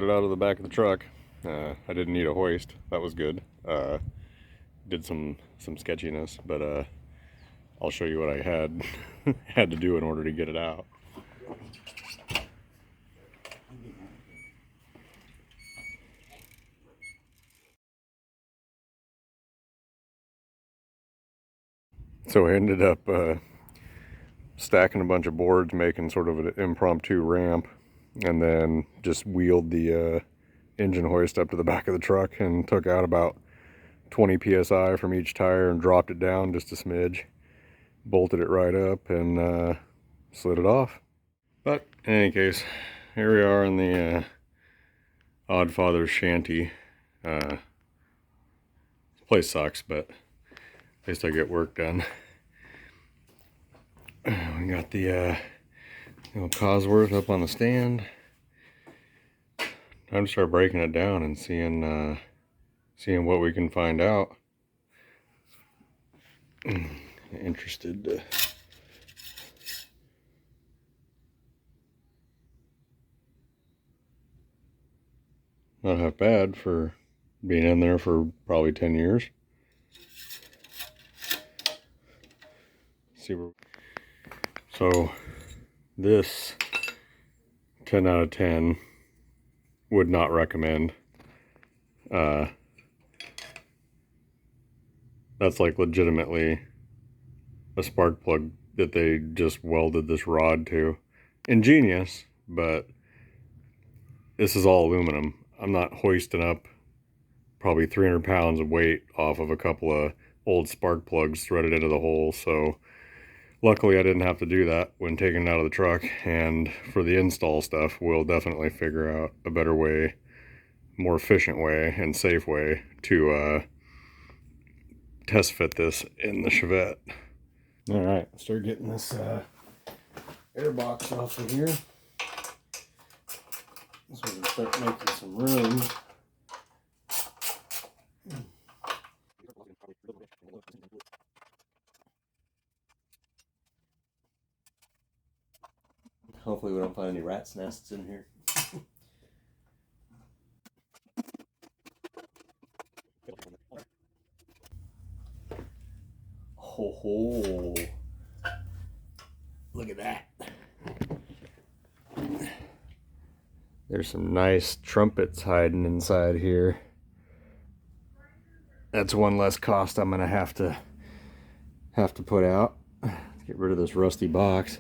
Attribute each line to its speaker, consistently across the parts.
Speaker 1: it out of the back of the truck. I didn't need a hoist. That was good. Did some sketchiness, but I'll show you what I had had to do in order to get it out. So I ended up stacking a bunch of boards, making sort of an impromptu ramp, and then just wheeled the engine hoist up to the back of the truck and took out about 20 psi from each tire and dropped it down just a smidge, bolted it right up, and slid it off. But in any case, here we are in the Oddfather's shanty. This place sucks, but at least I get work done. We got the Cosworth up on the stand. Time to start breaking it down and seeing what we can find out. Interested to not half bad for being in there for probably 10 years. See where. So this 10 out of 10 would not recommend. That's like legitimately a spark plug that they just welded this rod to. Ingenious, but this is all aluminum. I'm not hoisting up probably 300 pounds of weight off of a couple of old spark plugs threaded into the hole, so luckily I didn't have to do that when taking it out of the truck. And for the install stuff, we'll definitely figure out a better way, more efficient way and safe way to test fit this in the Chevette. All right, let's start getting this air box off of here so we can start making some room. Hopefully we don't find any rat's nests in here. Ho ho! Look at that. There's some nice trumpets hiding inside here. That's one less cost I'm gonna have to put out. Get rid of this rusty box.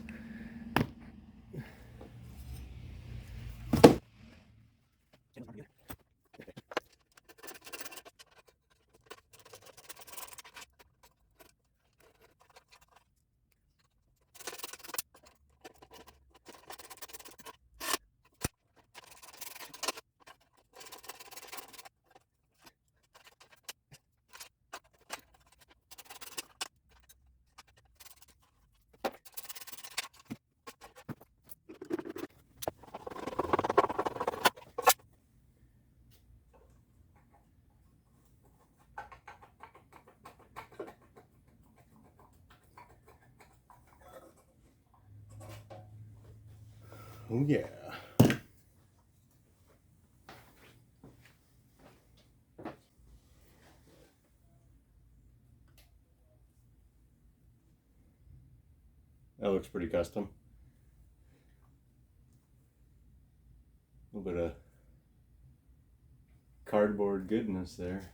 Speaker 1: Oh yeah. That looks pretty custom. A little bit of cardboard goodness there.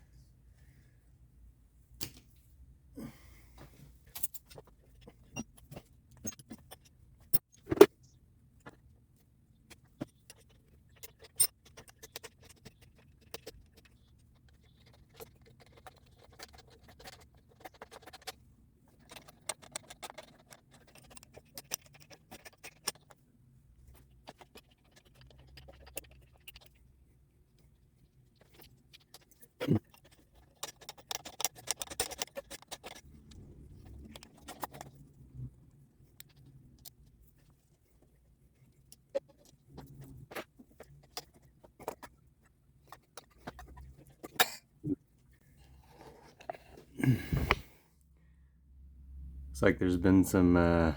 Speaker 1: Looks like there's been some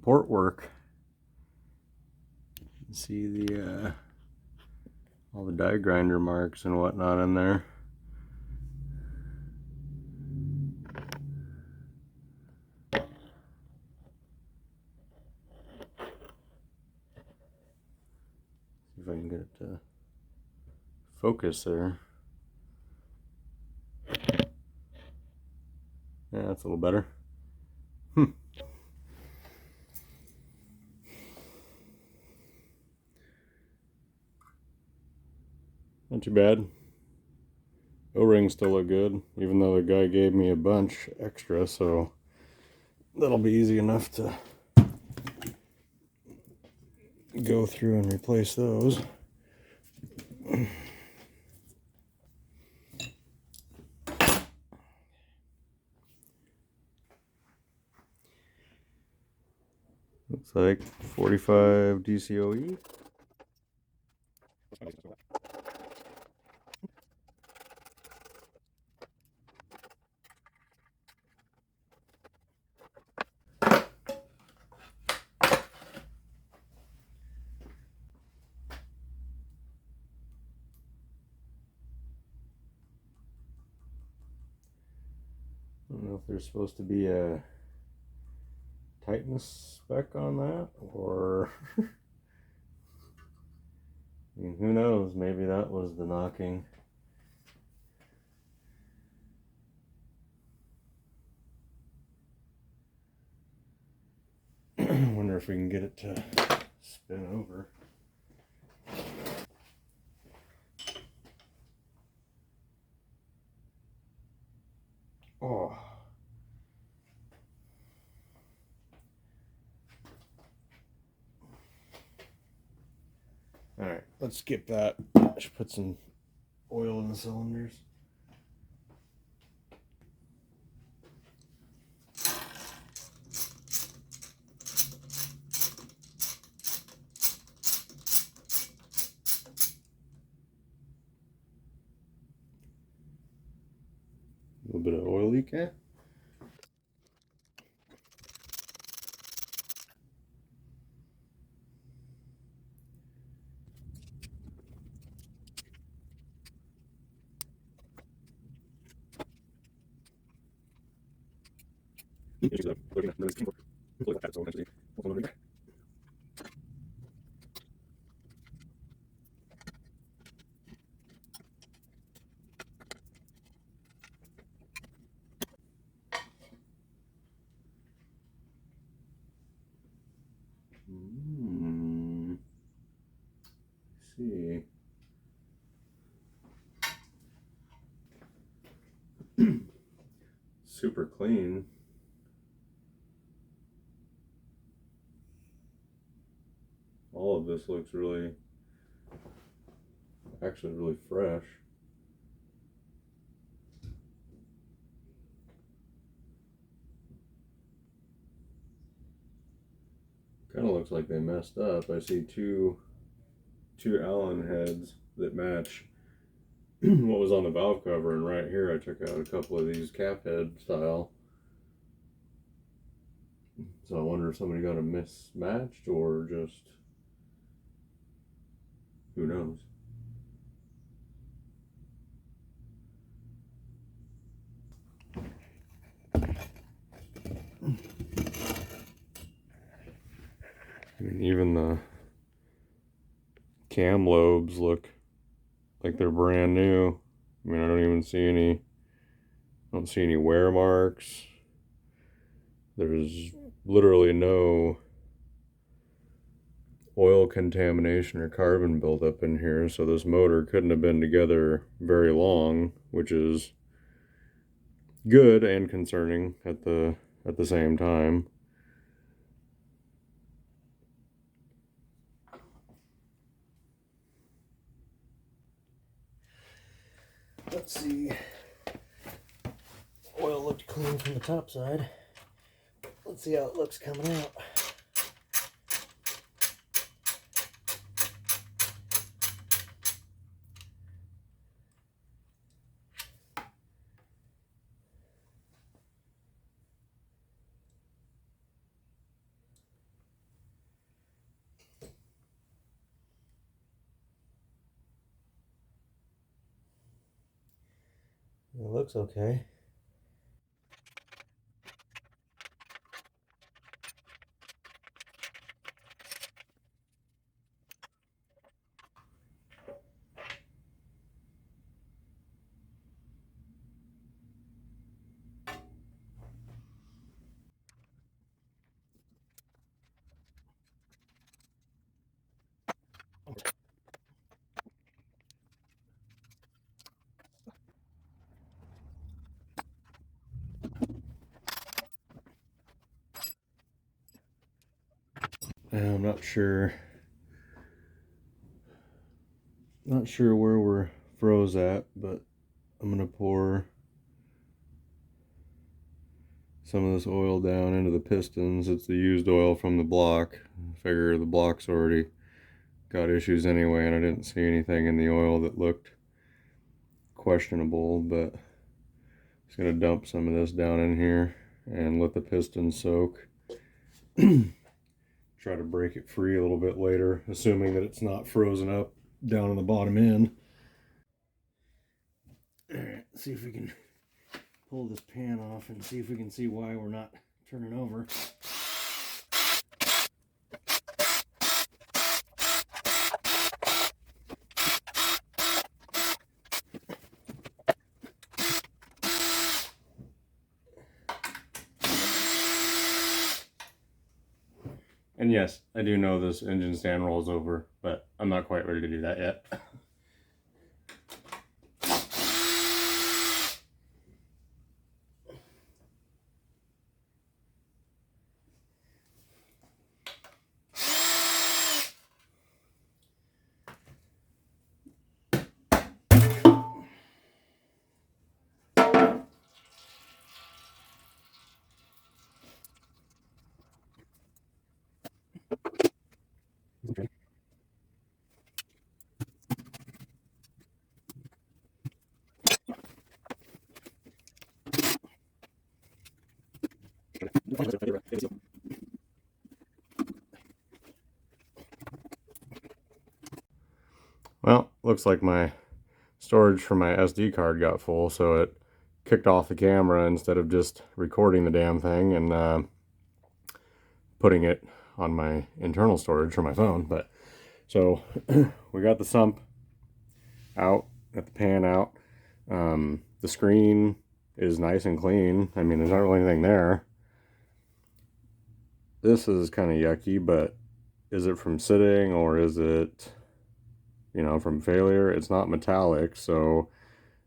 Speaker 1: port work. See the all the die grinder marks and whatnot in there. See if I can get it to focus there. Yeah, that's a little better. Not too bad. O-rings still look good, even though the guy gave me a bunch extra, so that'll be easy enough to go through and replace those. Looks like 45 DCOE. I don't know if there's supposed to be a tightness spec on that, or I mean, who knows, maybe that was the knocking. I wonder if we can get it to spin over. Oh. Alright, let's skip that. I should put some oil in the cylinders. A little bit of oil leak, eh? See. Super clean. All of this looks really, actually really fresh. Kind of looks like they messed up. I see two Allen heads that match what was on the valve cover, and right here I took out a couple of these cap head style. So I wonder if somebody got them mismatched or just, who knows. I mean, even the cam lobes look like they're brand new. I mean, I don't see any wear marks. There's literally no oil contamination or carbon buildup in here, so this motor couldn't have been together very long, which is good and concerning at the same time. Let's see. Oil looked clean from the top side. Let's see how it looks coming out. It looks okay. I'm not sure. Not sure where we're froze at, but I'm gonna pour some of this oil down into the pistons. It's the used oil from the block. I figure the block's already got issues anyway, and I didn't see anything in the oil that looked questionable, but just gonna dump some of this down in here and let the piston soak. Try to break it free a little bit later, assuming that it's not frozen up down on the bottom end. Alright, see if we can pull this pan off and see if we can see why we're not turning over. And yes, I do know this engine stand rolls over, but I'm not quite ready to do that yet. Well, looks like my storage for my SD card got full, so it kicked off the camera instead of just recording the damn thing and putting it on my internal storage for my phone. But so we got the sump out, got the pan out. The screen is nice and clean. I mean, there's not really anything there. This is kind of yucky, but is it from sitting or is it, you know, from failure? It's not metallic, so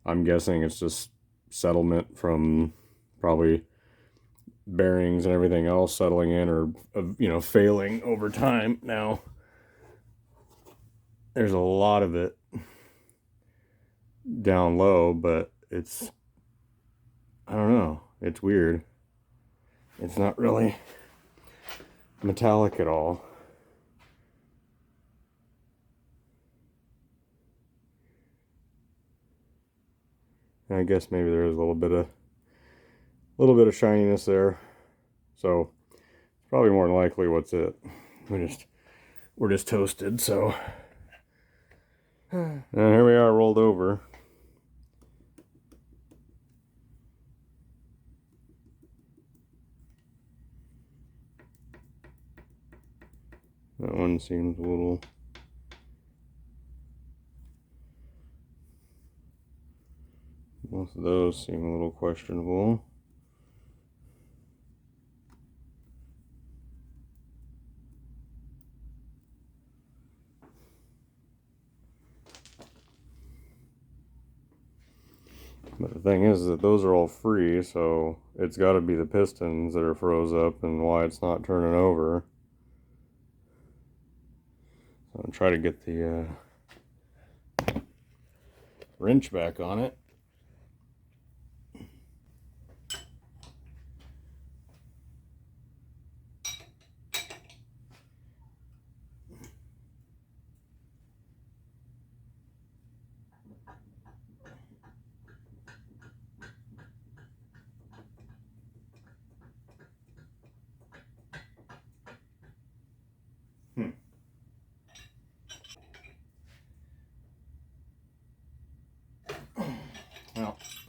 Speaker 1: I'm guessing it's just settlement from probably bearings and everything else settling in or, you know, failing over time. Now, there's a lot of it down low, but it's, I don't know, it's weird. It's not really metallic at all. And I guess maybe there is a little bit of shininess there. So probably more than likely what's it. We're just toasted, so and here we are rolled over. That one seems a little, most of those seem a little questionable. But the thing is that those are all free, so it's got to be the pistons that are froze up and why it's not turning over. So I'll try to get the wrench back on it.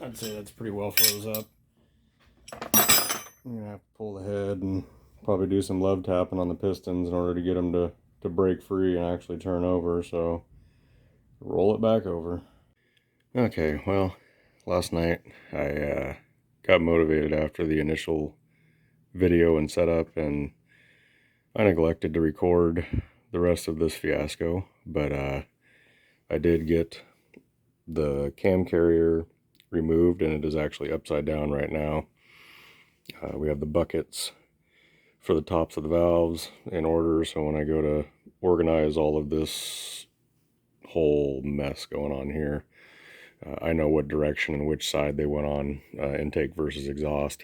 Speaker 1: I'd say that's pretty well froze up. I'm gonna have to pull the head and probably do some love tapping on the pistons in order to get them to break free and actually turn over. So roll it back over. Okay, well, last night I got motivated after the initial video and setup, and I neglected to record the rest of this fiasco, but I did get the cam carrier removed, and it is actually upside down right now. We have the buckets for the tops of the valves in order, so when I go to organize all of this whole mess going on here, I know what direction and which side they went on, intake versus exhaust.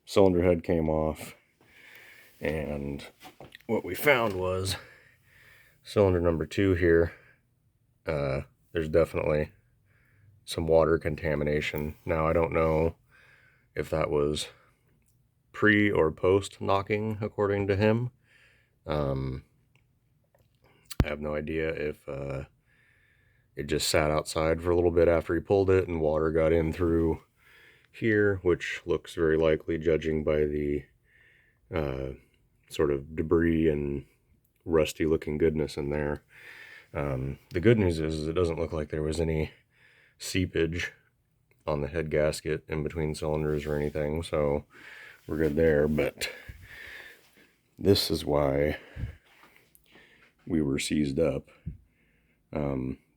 Speaker 1: Cylinder head came off, and what we found was cylinder number 2 here, there's definitely some water contamination. Now I don't know if that was pre or post knocking according to him. I have no idea if it just sat outside for a little bit after he pulled it and water got in through here, which looks very likely judging by the sort of debris and rusty looking goodness in there. The good news is it doesn't look like there was any seepage on the head gasket in between cylinders or anything, so we're good there. But this is why we were seized up.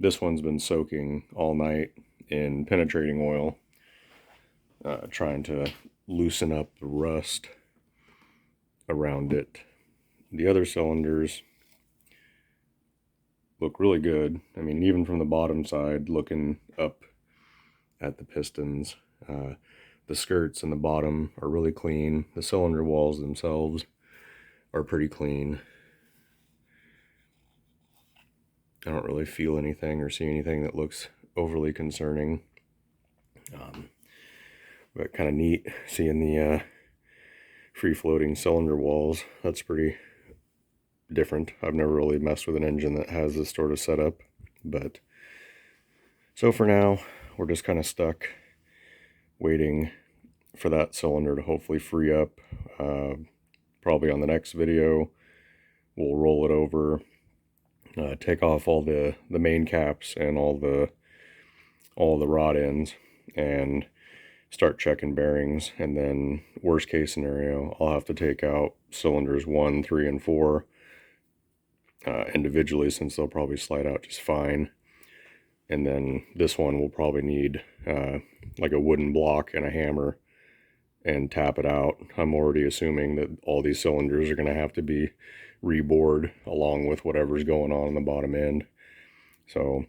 Speaker 1: This one's been soaking all night in penetrating oil, trying to loosen up the rust around it. The other cylinders look really good. I mean, even from the bottom side, looking up at the pistons, the skirts in the bottom are really clean. The cylinder walls themselves are pretty clean. I don't really feel anything or see anything that looks overly concerning. But kind of neat seeing the free-floating cylinder walls. That's pretty different. I've never really messed with an engine that has this sort of setup, but so for now we're just kind of stuck waiting for that cylinder to hopefully free up. Probably on the next video we'll roll it over, take off all the main caps and all the rod ends and start checking bearings. And then worst case scenario, I'll have to take out cylinders 1, 3, and 4 individually, since they'll probably slide out just fine. And then this one will probably need like a wooden block and a hammer and tap it out. I'm already assuming that all these cylinders are going to have to be rebored along with whatever's going on the bottom end. So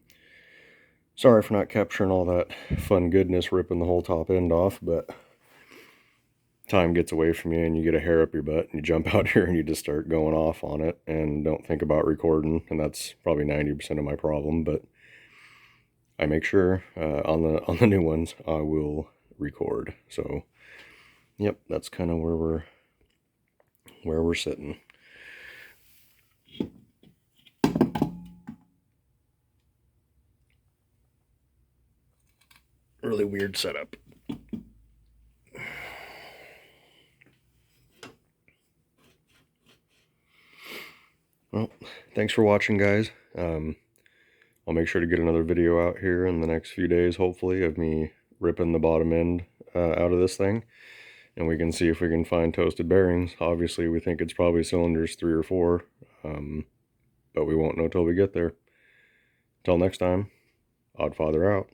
Speaker 1: sorry for not capturing all that fun goodness ripping the whole top end off, but time gets away from you and you get a hair up your butt and you jump out here and you just start going off on it and don't think about recording, and that's probably 90% of my problem. But I make sure on the new ones I will record. So yep, that's kind of where we're sitting. Really weird setup. Well, thanks for watching, guys. I'll make sure to get another video out here in the next few days, hopefully, of me ripping the bottom end out of this thing, and we can see if we can find toasted bearings. Obviously, we think it's probably cylinders 3 or 4, but we won't know till we get there. Till next time, Oddfather out.